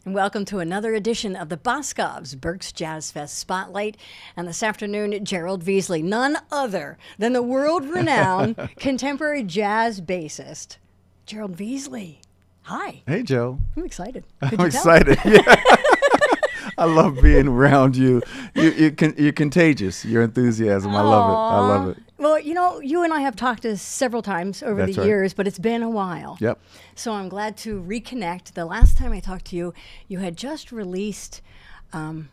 Welcome to another edition of the Boscov's Berks Jazz Fest Spotlight. And this afternoon, Gerald Veasley, none other than the world-renowned contemporary jazz bassist, Gerald Veasley. Hi. Hey, Joe. I'm excited. I'm excited. Yeah. I love being around you. You're contagious. Your enthusiasm. I love it. I love it. Well, you know, you and I have talked several times over the years, but it's been a while. Yep. So I'm glad to reconnect. The last time I talked to you, you had just released, I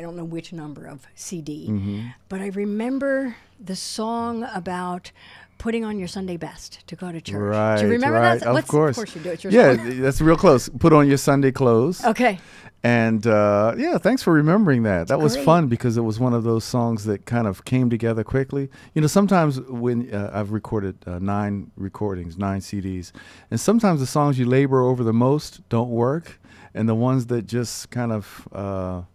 don't know which number of CD, but I remember the song about putting on your Sunday best to go to church. Right. Do you remember that? Of course. Of course you do. It's your song. That's real close. Put on your Sunday clothes. Okay. And yeah, thanks for remembering that. That was fun because it was one of those songs that kind of came together quickly. You know, sometimes when I've recorded 9 CDs, and sometimes the songs you labor over the most don't work, and the ones that just kind of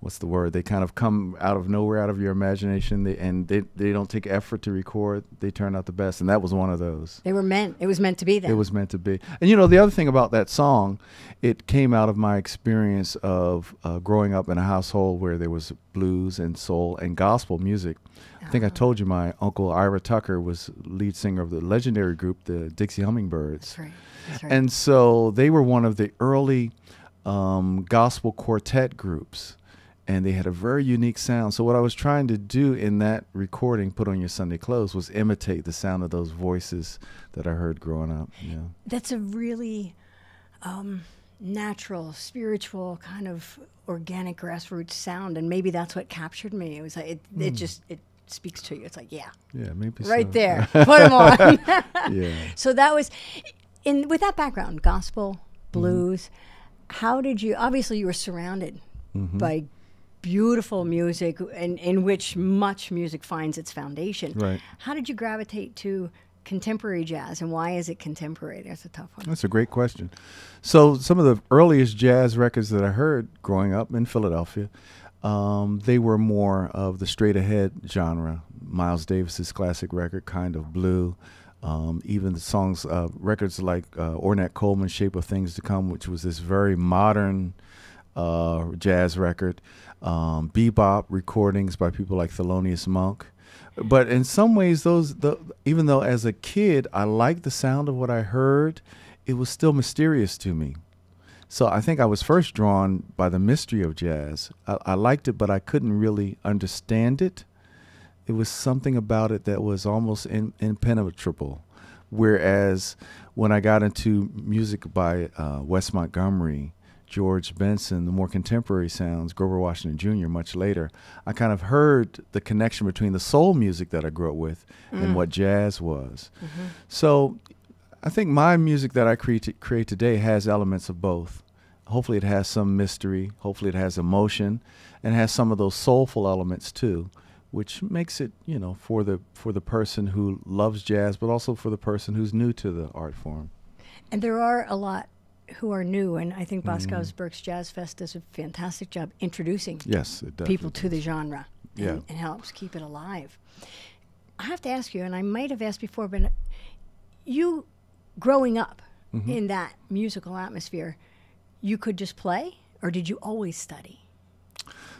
what's the word? They kind of come out of nowhere, out of your imagination, they don't take effort to record. They turn out the best, and that was one of those. It was meant to be that. It was meant to be. And you know, the other thing about that song, it came out of my experience of growing up in a household where there was blues and soul and gospel music. I think I told you my uncle Ira Tucker was lead singer of the legendary group, the Dixie Hummingbirds. That's right. That's right. And so they were one of the early gospel quartet groups. And they had a very unique sound. So what I was trying to do in that recording, Put on Your Sunday Clothes, was imitate the sound of those voices that I heard growing up. Yeah. That's a really natural, spiritual, kind of organic grassroots sound. And maybe that's what captured me. It was like, it speaks to you. It's like, yeah, maybe right so. There. Put them on. Yeah. So that was, with that background, gospel, blues, how did you, obviously you were surrounded by beautiful music in which much music finds its foundation. Right. How did you gravitate to contemporary jazz, and why is it contemporary? That's a tough one. That's a great question. So some of the earliest jazz records that I heard growing up in Philadelphia, they were more of the straight ahead genre. Miles Davis's classic record, Kind of Blue. Even the songs, records like Ornette Coleman's Shape of Things to Come, which was this very modern jazz record. Bebop recordings by people like Thelonious Monk. But in some ways, even though as a kid I liked the sound of what I heard, it was still mysterious to me. So I think I was first drawn by the mystery of jazz. I liked it, but I couldn't really understand it. It was something about it that was almost impenetrable. Whereas when I got into music by Wes Montgomery, George Benson, the more contemporary sounds, Grover Washington Jr. much later, I kind of heard the connection between the soul music that I grew up with and what jazz was. So I think my music that I create today has elements of both. Hopefully it has some mystery, hopefully it has emotion, and has some of those soulful elements too, which makes it, you know, for the person who loves jazz, but also for the person who's new to the art form. And there are a lot who are new, and I think Boscov's Berks Jazz Fest does a fantastic job introducing people to the genre and helps keep it alive. I have to ask you, and I might have asked before, but you growing up in that musical atmosphere, you could just play, or did you always study?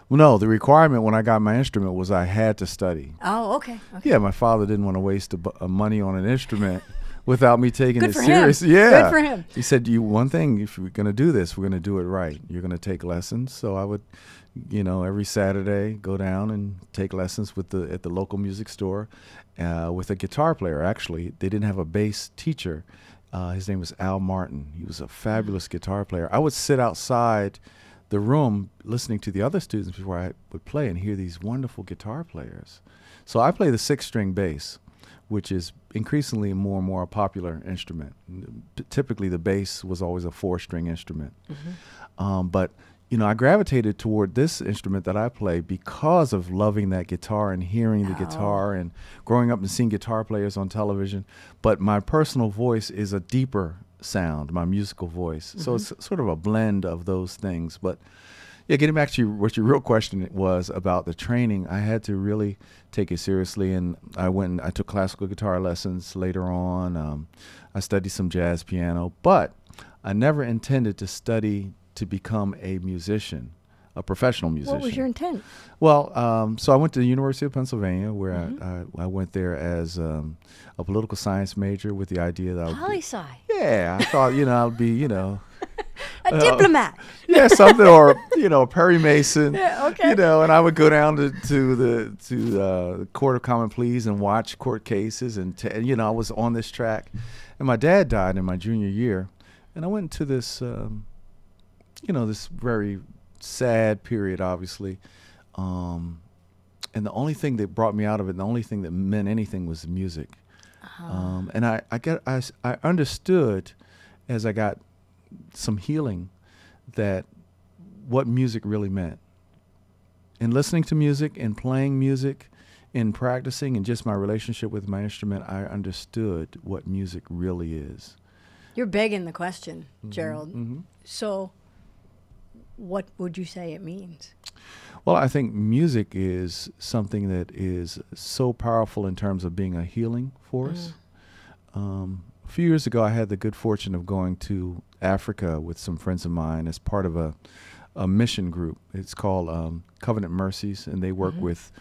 Well, no, the requirement when I got my instrument was I had to study. Oh, okay. Yeah, my father didn't want to waste money on an instrument without me taking it serious. Him. Yeah. Good for him. He said, one thing, if we're going to do this, we're going to do it right. You're going to take lessons. So I would, you know, every Saturday go down and take lessons at the local music store with a guitar player. Actually, they didn't have a bass teacher. His name was Al Martin. He was a fabulous guitar player. I would sit outside the room listening to the other students before I would play and hear these wonderful guitar players. So I play the 6-string bass, which is increasingly more and more a popular instrument. Typically the bass was always a 4-string instrument. But I gravitated toward this instrument that I play because of loving that guitar and hearing the guitar and growing up and seeing guitar players on television. But my personal voice is a deeper sound, my musical voice. So it's sort of a blend of those things. But yeah, getting back to what your real question was about the training, I had to really take it seriously. And I went and I took classical guitar lessons later on. I studied some jazz piano, but I never intended to study to become a musician, a professional musician. What was your intent? Well, so I went to the University of Pennsylvania, where I went there as a political science major with the idea that Poli-sci. I thought, I'd be, a diplomat. Yeah, something, or, Perry Mason. Yeah, okay. And I would go down to the Court of Common Pleas and watch court cases, and I was on this track. And my dad died in my junior year, and I went into this this very sad period, obviously. And the only thing that brought me out of it, and the only thing that meant anything, was the music. And I understood, as I got some healing, that what music really meant. In listening to music and playing music, in practicing, and just my relationship with my instrument, I understood what music really is. You're begging the question, Gerald. So what would you say it means? Well, I think music is something that is so powerful in terms of being a healing force. A few years ago, I had the good fortune of going to Africa with some friends of mine as part of a mission group. It's called Covenant Mercies, and they work with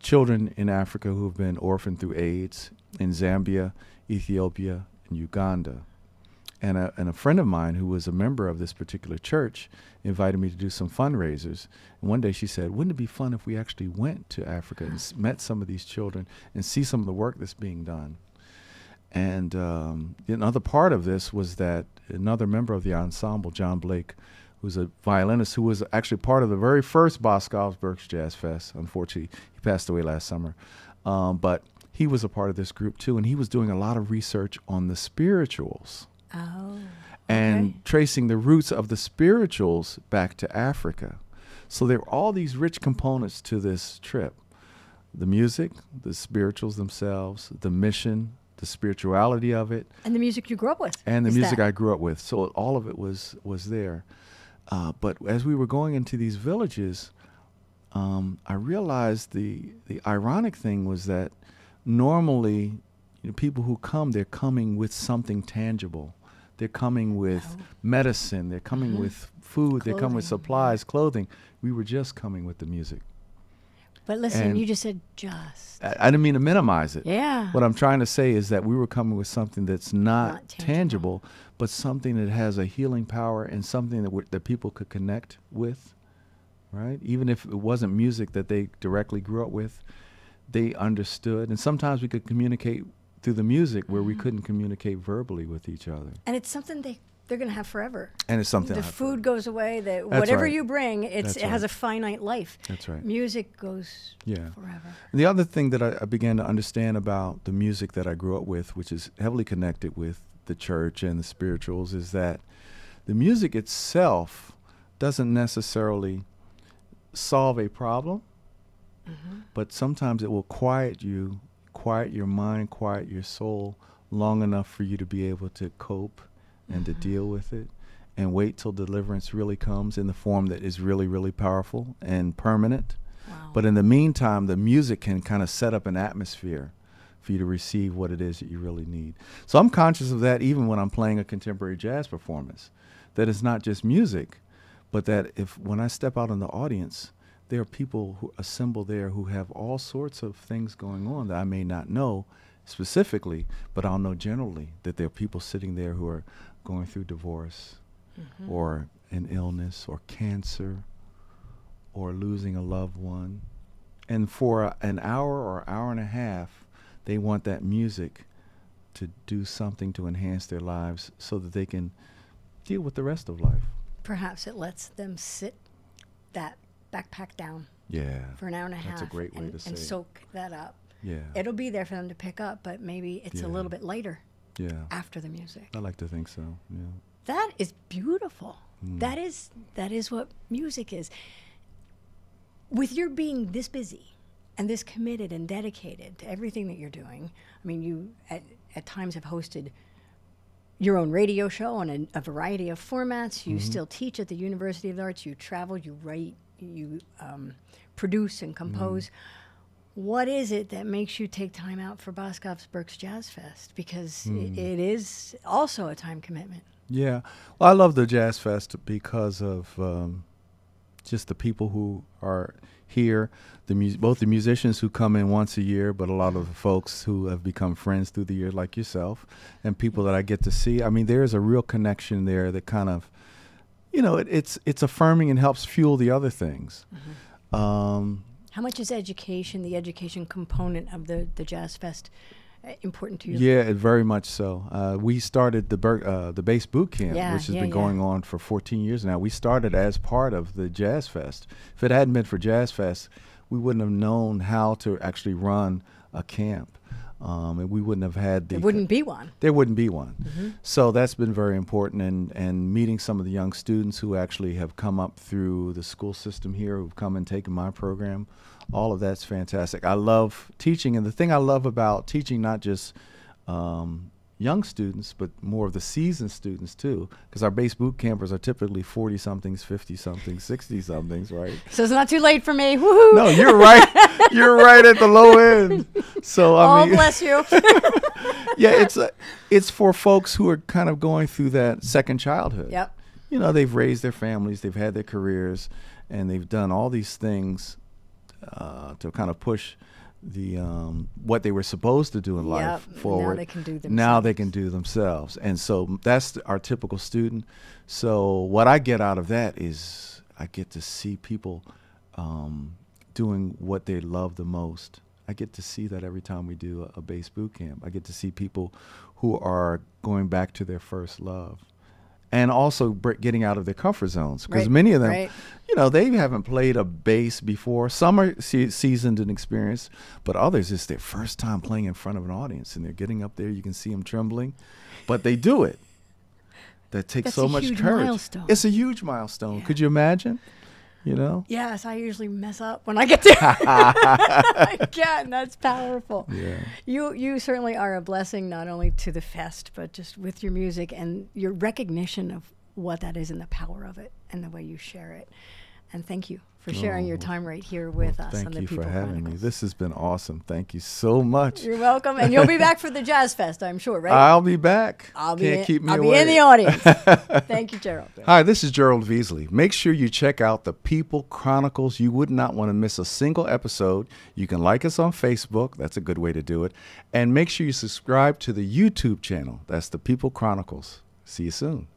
children in Africa who have been orphaned through AIDS in Zambia, Ethiopia, and Uganda. And a friend of mine who was a member of this particular church invited me to do some fundraisers. And one day she said, wouldn't it be fun if we actually went to Africa and met some of these children and see some of the work that's being done? And another part of this was that another member of the ensemble, John Blake, who's a violinist who was actually part of the very first Boscov's Berks Jazz Fest. Unfortunately, he passed away last summer. But he was a part of this group too, and he was doing a lot of research on the spirituals. And tracing the roots of the spirituals back to Africa. So there were all these rich components to this trip. The music, the spirituals themselves, the mission, the spirituality of it. And the music you grew up with. And the music I grew up with. So all of it was there. But as we were going into these villages, I realized the ironic thing was that normally people who come, they're coming with something tangible. They're coming with medicine. They're coming with food. They're coming with supplies, clothing. We were just coming with the music. But listen, you just said just. I didn't mean to minimize it. Yeah. What I'm trying to say is that we were coming with something that's not tangible, but something that has a healing power and something that people could connect with, right? Even if it wasn't music that they directly grew up with, they understood. And sometimes we could communicate through the music where we couldn't communicate verbally with each other. And it's something they're going to have forever. And it's something the food goes away. Whatever you bring, it has a finite life. That's right. Music goes forever. And the other thing that I began to understand about the music that I grew up with, which is heavily connected with the church and the spirituals, is that the music itself doesn't necessarily solve a problem, but sometimes it will quiet you, quiet your mind, quiet your soul long enough for you to be able to cope and to deal with it and wait till deliverance really comes in the form that is really, really powerful and permanent. Wow. But in the meantime, the music can kind of set up an atmosphere for you to receive what it is that you really need. So I'm conscious of that even when I'm playing a contemporary jazz performance, that it's not just music, but that when I step out in the audience, there are people who assemble there who have all sorts of things going on that I may not know specifically, but I'll know generally that there are people sitting there who are going through divorce or an illness or cancer or losing a loved one. And for an hour or hour and a half, they want that music to do something to enhance their lives so that they can deal with the rest of life. Perhaps it lets them sit that backpack down for an hour and a half. That's a great way to say and it. soak that up. Yeah. It'll be there for them to pick up, but maybe it's a little bit later Yeah. after the music. I like to think so, yeah. That is beautiful. That is what music is. With your being this busy and this committed and dedicated to everything that you're doing, I mean, you at times have hosted your own radio show on a variety of formats. You still teach at the University of the Arts. You travel, you write, you produce and compose. What is it that makes you take time out for Boscov's Berks Jazz Fest? Because it is also a time commitment. Yeah. Well, I love the Jazz Fest because of just the people who are here, both the musicians who come in once a year, but a lot of the folks who have become friends through the year, like yourself, and people that I get to see. I mean, there's a real connection there that kind of, it's affirming and helps fuel the other things. How much is education, the education component of the Jazz Fest, important to you? Yeah, very much so. We started the bass boot camp, which has been going on for 14 years now. We started as part of the Jazz Fest. If it hadn't been for Jazz Fest, we wouldn't have known how to actually run a camp. And we wouldn't have had the... There wouldn't be one. There wouldn't be one. So that's been very important, and meeting some of the young students who actually have come up through the school system here, who've come and taken my program. All of that's fantastic. I love teaching, and the thing I love about teaching, not just young students, but more of the seasoned students too, because our bass boot campers are typically 40-somethings, 50-somethings, 60-somethings, right? So it's not too late for me. Woohoo! No, you're right. You're right at the low end. So I mean, bless you. Yeah, it's for folks who are kind of going through that second childhood. Yep. They've raised their families, they've had their careers, and they've done all these things to kind of push the what they were supposed to do in life forward. Now they can do themselves. And so that's our typical student. So what I get out of that is I get to see people doing what they love the most. I get to see that every time we do a bass boot camp. I get to see people who are going back to their first love. And also getting out of their comfort zones, because many of them, they haven't played a bass before. Some are seasoned and experienced, but others, it's their first time playing in front of an audience, and they're getting up there. You can see them trembling, but they do it. That takes so much courage. Milestone. It's a huge milestone. Yeah. Could you imagine? Yes, I usually mess up when I get there. Again, that's powerful. Yeah. You certainly are a blessing, not only to the fest, but just with your music and your recognition of what that is and the power of it and the way you share it. And thank you for sharing your time right here with us on the People Chronicles. Thank you for having me. This has been awesome. Thank you so much. You're welcome. And you'll be back for the Jazz Fest, I'm sure, right? I'll be back. Can't keep me away. I'll be in the audience. Thank you, Gerald. Hi, this is Gerald Veasley. Make sure you check out the People Chronicles. You would not want to miss a single episode. You can like us on Facebook. That's a good way to do it. And make sure you subscribe to the YouTube channel. That's the People Chronicles. See you soon.